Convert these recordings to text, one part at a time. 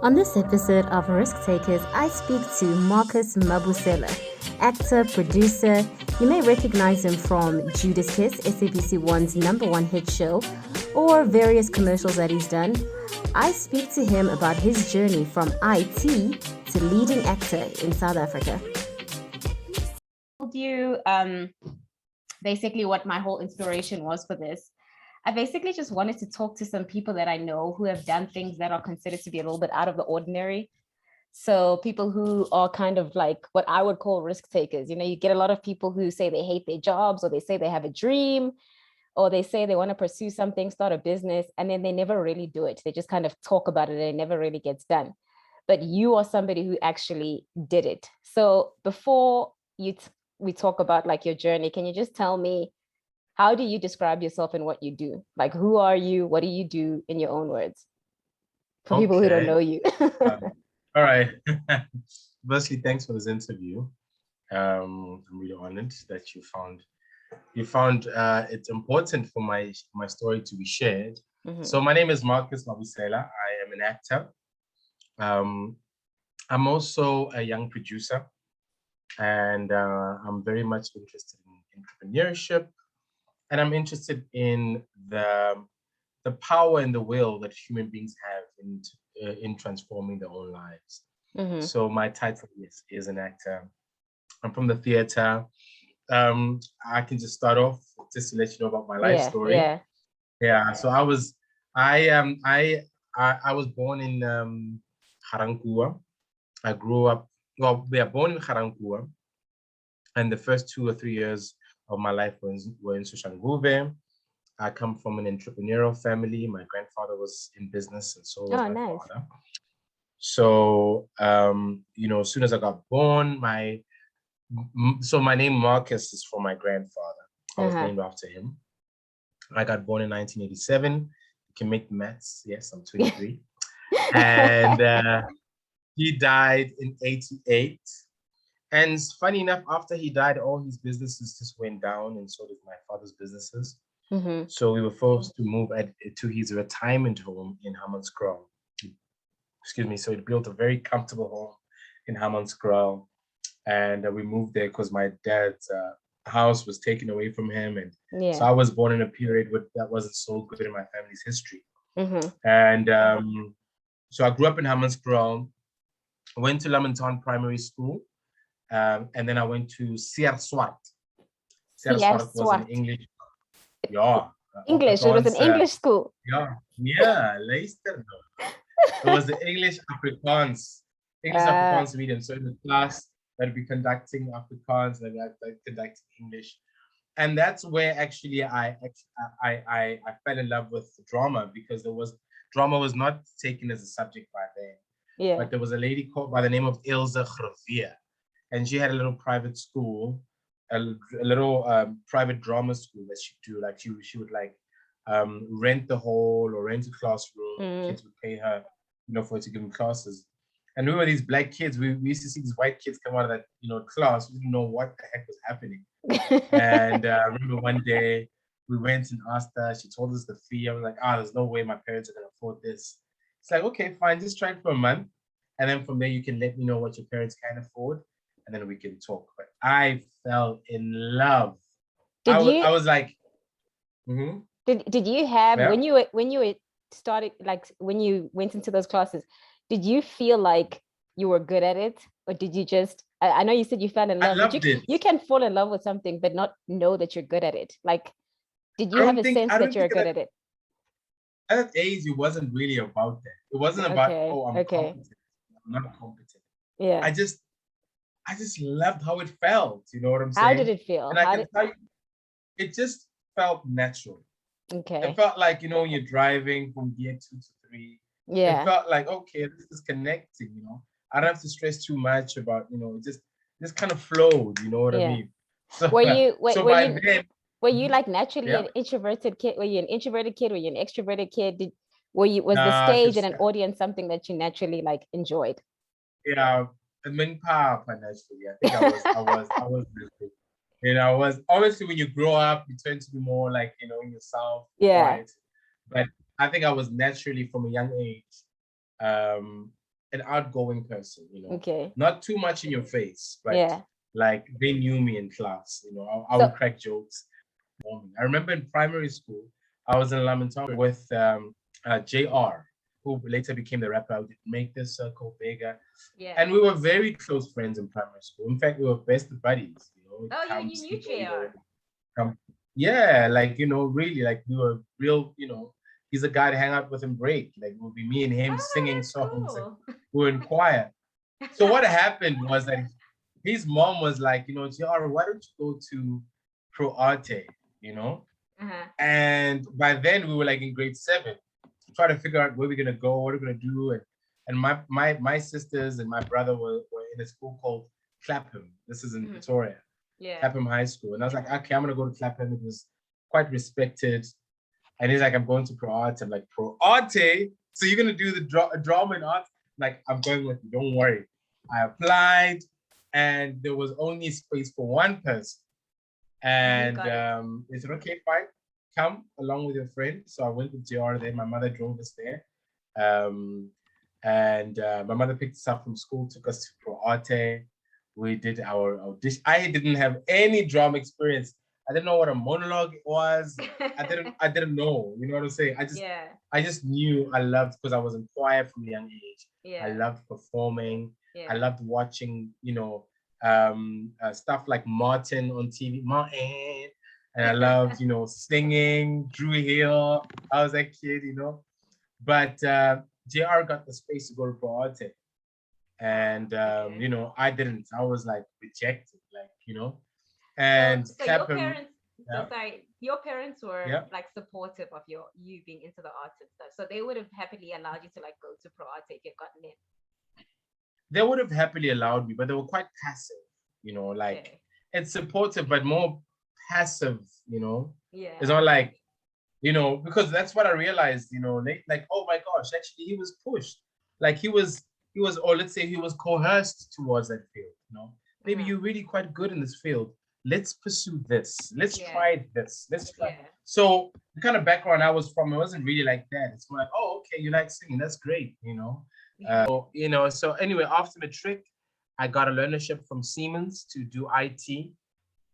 On this episode of Risk Takers, I speak to Marcus Mabusela, actor, producer. You may recognize him from Judas Kiss, SABC One's #1 hit show, or various commercials that he's done. I speak to him about his journey from IT to leading actor in South Africa. I told you basically what my whole inspiration was for this. I basically just wanted to talk to some people that I know who have done things that are considered to be a little bit out of the ordinary. So people who are kind of like what I would call risk takers. You know, you get a lot of people who say they hate their jobs, or they say they have a dream, or they say they want to pursue something, start a business, and then they never really do it. They just kind of talk about it and it never really gets done. But you are somebody who actually did it. So before we talk about like your journey, can you just tell me, how do you describe yourself and what you do? Like, who are you? What do you do in your own words? For people who don't know you. All right. Firstly, thanks for this interview. I'm really honored that you found it's important for my story to be shared. Mm-hmm. So my name is Marcus Mabusela. I am an actor. I'm also a young producer, and I'm very much interested in entrepreneurship. And I'm interested in the power and the will that human beings have in transforming their own lives. Mm-hmm. So my title is an actor. I'm from the theater. I can just start off just to let you know about my life story. Yeah. So I was born in Ga-Rankuwa. I grew up. Well, we are born in Ga-Rankuwa, and the first 2 or 3 years of my life were in Soshanguve. I come from an entrepreneurial family. My grandfather was in business, and so was my father. So, as soon as I got born, my name Marcus is from my grandfather. I was named after him. I got born in 1987. You can make the maths. Yes, I'm 23. And he died in 88. And funny enough, after he died, all his businesses just went down, and so did my father's businesses. Mm-hmm. So we were forced to move to his retirement home in Hammanskraal. Excuse me. So he built a very comfortable home in Hammanskraal, and we moved there because my dad's house was taken away from him, and so I was born in a period that wasn't so good in my family's history. Mm-hmm. And so I grew up in Hammanskraal, went to Lammentown Primary School. And then I went to CR Swart. CR Swart was an English. Yeah. English. It was an English school. Yeah. Leicester. It was the English Afrikaans medium. So in the class, I'd be conducting Afrikaans and I'd conducting English. And that's where actually I fell in love with drama, because drama was not taken as a subject by then. Yeah. But there was a lady called by the name of Ilse Grevia. And she had a little private school, a little private drama school that she'd do. Like she would like rent the hall or rent a classroom. Kids would pay her, for her to give them classes. And we were these black kids. We used to see these white kids come out of that, class. We didn't know what the heck was happening. And I remember one day we went and asked her. She told us the fee. I was like, there's no way my parents are gonna afford this. It's like, okay, fine, just try it for a month, and then from there you can let me know what your parents can afford. And then we can talk. But I fell in love. I was like, mm-hmm. Did you have when you started, like when you went into those classes, did you feel like you were good at it, or did you just? I know you said you fell in love. I loved it. You can fall in love with something, but not know that you're good at it. Like, did you have a sense that you're good at it? At that age, it wasn't really about that. It wasn't about I'm competent. I'm not competent. Yeah. I just loved how it felt. You know what I'm saying? How did it feel? And I can tell you, it just felt natural. Okay. It felt like, when you're driving from gear 2 to 3. Yeah. It felt like, okay, this is connecting, I don't have to stress too much about, it just kind of flowed, you know what I mean? So, were you like naturally an introverted kid? Were you an introverted kid? Were you an extroverted kid? Was the stage and an audience something that you naturally like enjoyed? Yeah. I mean, naturally. I think I was really, I was obviously when you grow up, you tend to be more like, yourself. Yeah. Right? But I think I was naturally from a young age an outgoing person, you know. Okay. Not too much in your face, but Yeah. like they knew me in class, you know. I So- would crack jokes. I remember in primary school, I was in Lamenton with JR, who later became the rapper. I would make this circle bigger. Yeah. And we were very close friends in primary school. In fact, we were best buddies, you know. Oh, you knew JR. Yeah, like, you know, really, like we were real, you know, he's a guy to hang out with and break. Like it would be me and him singing songs. Cool. And we were in choir. So what happened was that his mom was like, you know, JR, why don't you go to Pro Arte, you know? And by then we were like in grade 7, trying to figure out where we're gonna go, what we're gonna do. And my sisters and my brother were in a school called Clapham. This is in Pretoria. Yeah. Clapham High School. And I was like, okay, I'm gonna go to Clapham. It was quite respected. And he's like, I'm going to Pro Arte. I'm like, Pro Arte? So you're gonna do the drama and art? Like, I'm going with you, don't worry. I applied and there was only space for one person. And they said, okay, fine, come along with your friend. So I went with JR there. My mother drove us there. And my mother picked us up from school, took us to Pro Arte. We did our audition. I didn't have any drama experience. I didn't know what a monologue was. I didn't know, you know what I'm saying? I just knew I loved, because I was in choir from a young age. Yeah. I loved performing. Yeah. I loved watching, you know, stuff like Martin on TV, Martin. And I loved, you know, singing, Drew Hill. I was that kid, you know. But JR got the space to go to Pro Arte. And, you know, I didn't. I was like rejected, like, you know. And so your parents, your parents were like supportive of you being into the arts and stuff. So they would have happily allowed you to like go to Pro Arte if you'd gotten in. They would have happily allowed me, but they were quite passive, you know, like it's supportive, but more passive, you know. Yeah. It's not like, you know, because that's what I realized, you know, like, oh my gosh, actually he was pushed. Like he was, or let's say he was coerced towards that field, you know. Maybe you're really quite good in this field. Let's pursue this. Let's try this. Let's try. So the kind of background I was from, it wasn't really like that. It's more like, oh, okay, you like singing. That's great, you know. You know, so anyway, after matric, I got a learnership from Siemens to do IT.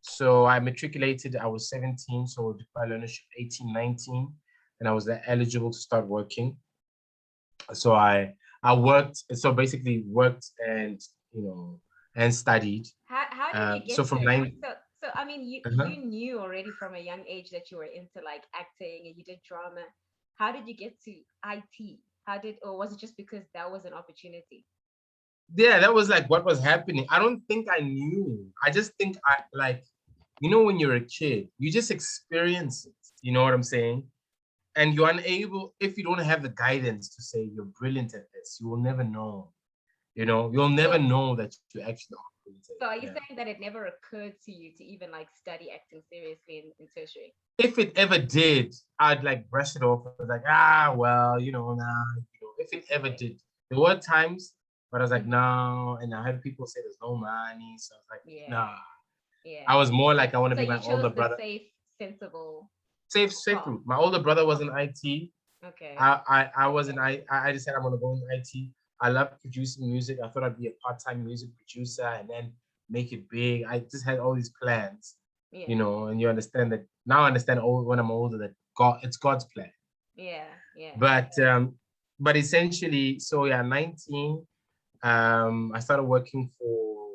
So I matriculated, I was 17, so I did my learnership 18, 19, and I was eligible to start working. So I worked, so basically worked and, you know, and studied. How did you get so from So I mean, you knew already from a young age that you were into like acting and you did drama. How did you get to IT? Or was it just because that was an opportunity? Yeah, that was like what was happening. I don't think I knew. I just think you know, when you're a kid, you just experience it. You know what I'm saying? And you're unable, if you don't have the guidance to say you're brilliant at this, you will never know. You know, you'll never know that you actually are brilliant. So are you saying that it never occurred to you to even like study acting seriously in tertiary? If it ever did, I'd like brush it off. I was like, well, you know, nah. You know, if it ever did, there were times, but I was like, no. And I had people say there's no money, so I was like, nah. Yeah. I was more like I want to be my older brother. Safe, sensible. Safe route. My older brother was in IT. Okay. I was in I decided I'm gonna go in IT. I love producing music. I thought I'd be a part-time music producer and then make it big. I just had all these plans, you know, and you understand that now. I understand when I'm older that it's God's plan. Yeah. But essentially, so 19, I started working for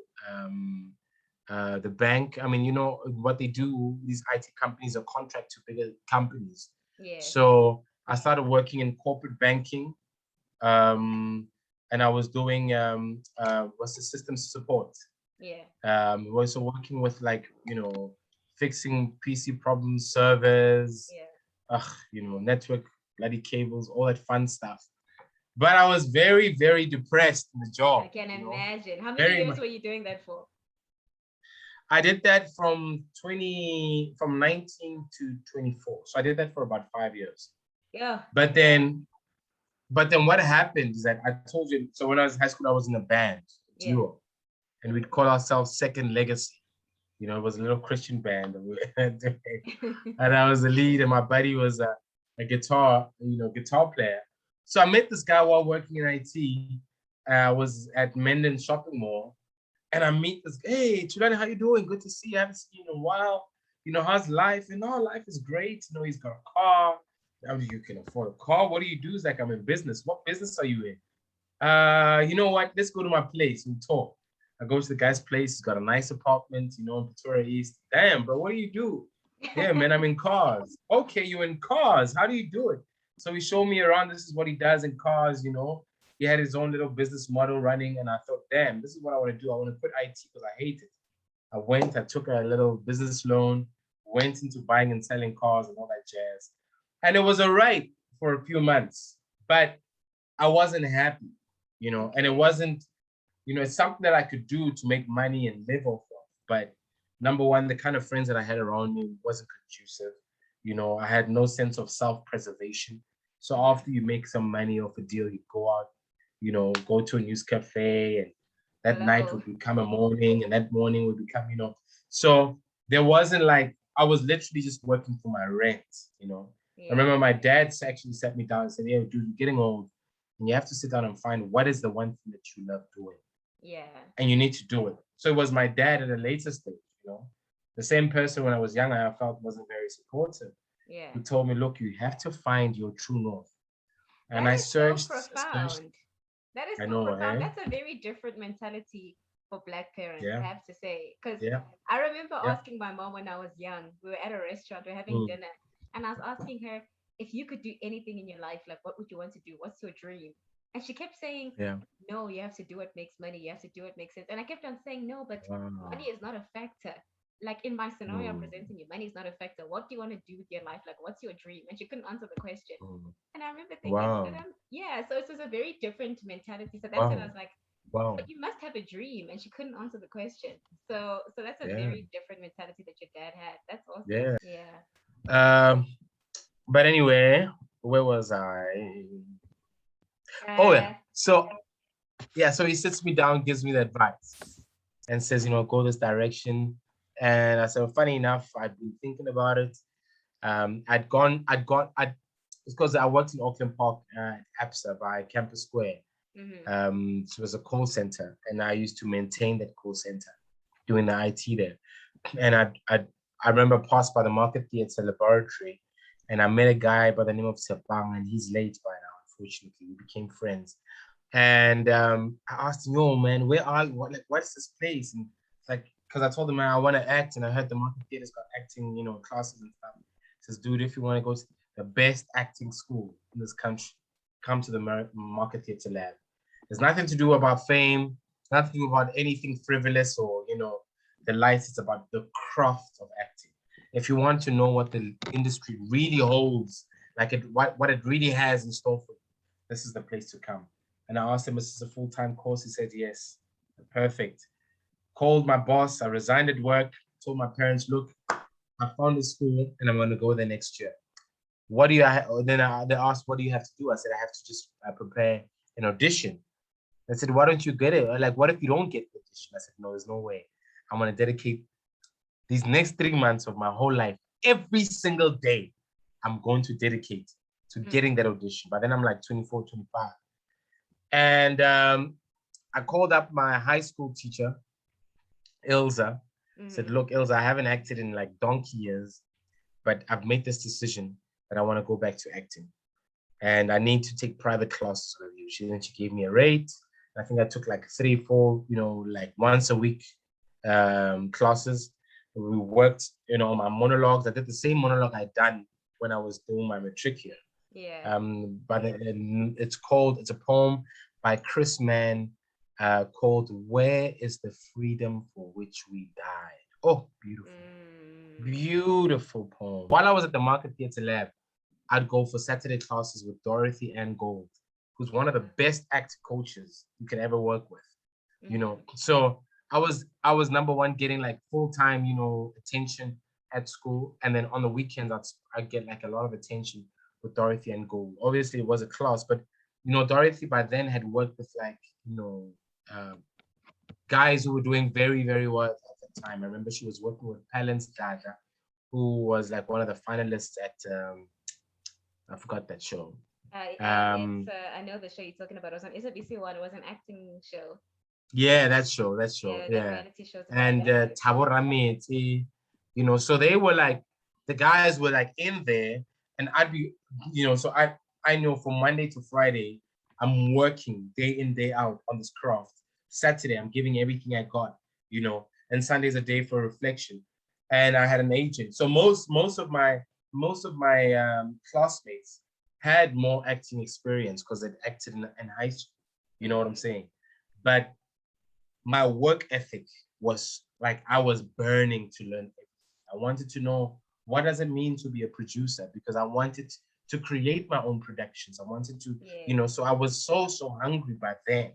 the bank. I mean, you know what they do. These IT companies are contract to bigger companies. Yeah. So I started working in corporate banking. And I was doing what's the system support. Yeah. Also working with like, you know, fixing PC problems, servers, you know, network, bloody cables, all that fun stuff. But I was very, very depressed in the job. I can imagine. How many years were you doing that for? I did that from 19 to 24. So I did that for about 5 years. Yeah. But then what happened is that I told you, so when I was in high school, I was in a band, duo, and we'd call ourselves Second Legacy. You know, it was a little Christian band that we were doing. And I was the lead, and my buddy was a guitar player. So I met this guy while working in IT, I was at Menden Shopping Mall, and I meet this. Hey, Chulani, how you doing? Good to see you. I haven't seen you in a while. How's life? And life is great. He's got a car. You can afford a car. What do you do? He's like, I'm in business. What business are you in? You know what? Let's go to my place and talk. I go to the guy's place. He's got a nice apartment, in Pretoria East. Damn, bro, what do you do? Yeah, man, I'm in cars. Okay, you're in cars. How do you do it? So he showed me around. This is what he does in cars, He had his own little business model running. And I thought, damn, this is what I want to do. I want to quit IT because I hate it. I took a little business loan, went into buying and selling cars and all that jazz. And it was all right for a few months, but I wasn't happy, and it wasn't, it's something that I could do to make money and live off of. But number one, the kind of friends that I had around me wasn't conducive. I had no sense of self-preservation. So after you make some money off a deal, you go out, go to a news cafe, and that night would become a morning, and that morning would become, So there wasn't like, I was literally just working for my rent, Yeah. I remember my dad actually sat me down and said, hey, dude, you're getting old, and you have to sit down and find what is the one thing that you love doing. Yeah. And you need to do it. So it was my dad at a later stage, The same person when I was younger, I felt wasn't very supportive. Yeah. Who told me, look, you have to find your true north. And that I is searched. So profound. That is so profound. That's a very different mentality for Black parents, I have to say. Because I remember asking my mom when I was young, we were at a restaurant, we were having dinner, and I was asking her, if you could do anything in your life, like what would you want to do? What's your dream? And she kept saying, no, you have to do what makes money. You have to do what makes sense. And I kept on saying, no, but money is not a factor. Like in my scenario, I'm presenting you, money is not a factor. What do you want to do with your life? Like, what's your dream? And she couldn't answer the question. And I remember thinking, so it was a very different mentality. So that's when I was like, but you must have a dream. And she couldn't answer the question. So that's a very different mentality that your dad had. That's awesome. Yeah. But anyway, where was I? So he sits me down, gives me the advice, and says, go this direction. And I said, well, funny enough, I'd been thinking about it. It's because I worked in Auckland Park at ABSA by Campus Square. So it was a call center, and I used to maintain that call center, doing the IT there. And I remember I passed by the Market Theatre laboratory, and I met a guy by the name of Sepang, and he's late by now, unfortunately. We became friends. And I asked him, yo, man, where are you? What's this place? And it's like, because I told him, man, I want to act, and I heard the Market Theatre's got acting, classes and stuff. He says, dude, if you want to go to the best acting school in this country, come to the Market Theatre lab. There's nothing to do about fame, nothing to do about anything frivolous or, the lights. It's about the craft of acting. If you want to know what the industry really holds, what it really has in store for you, this is the place to come. And I asked him, is this a full-time course? He said, yes. Perfect. Called my boss. I resigned at work, told my parents, look, I found a school and I'm going to go there next year. What do you have? Then they asked, what do you have to do? I said, I have to just prepare an audition. They said, why don't you get it? Like, what if you don't get the audition? I said, no, there's no way. I'm going to dedicate these next 3 months of my whole life, every single day, I'm going to dedicate to getting that audition. But then I'm like 24, 25. And I called up my high school teacher, Ilza, said, look, Ilza, I haven't acted in like donkey years, but I've made this decision that I want to go back to acting. And I need to take private classes with you. She gave me a rate. I think I took like 3, 4, like once a week classes. We worked, on my monologues. I did the same monologue I'd done when I was doing my matric here. Yeah. But it's a poem by Chris Mann called Where is the Freedom for Which We Died? Oh, beautiful. Beautiful poem. While I was at the Market Theatre Lab, I'd go for Saturday classes with Dorothy Ann Gold, who's one of the best act coaches you can ever work with. So I was number one, getting like full-time, attention at school. And then on the weekends, I'd get like a lot of attention with Dorothy and Gold. Obviously it was a class, but Dorothy by then had worked with like, guys who were doing very, very well at the time. I remember she was working with Palance Dada, who was like one of the finalists at, I forgot that show. And it's I know the show you're talking about was on SABC One. It was an acting show. Yeah, that show. Yeah, the Yeah. reality shows about And that. Thabo Rameti, you know, so they were like, the guys were like in there, and I'd be, you know, so I know from Monday to Friday, I'm working day in, day out on this craft. Saturday, I'm giving everything I got, you know, and Sunday's a day for reflection. And I had an agent. So most of my classmates had more acting experience because they'd acted in high school. You know what I'm saying? But my work ethic was like, I was burning to learn everything. I wanted to know, what does it mean to be a producer, because I wanted to create my own productions. I wanted to, you know, so I was so hungry back then.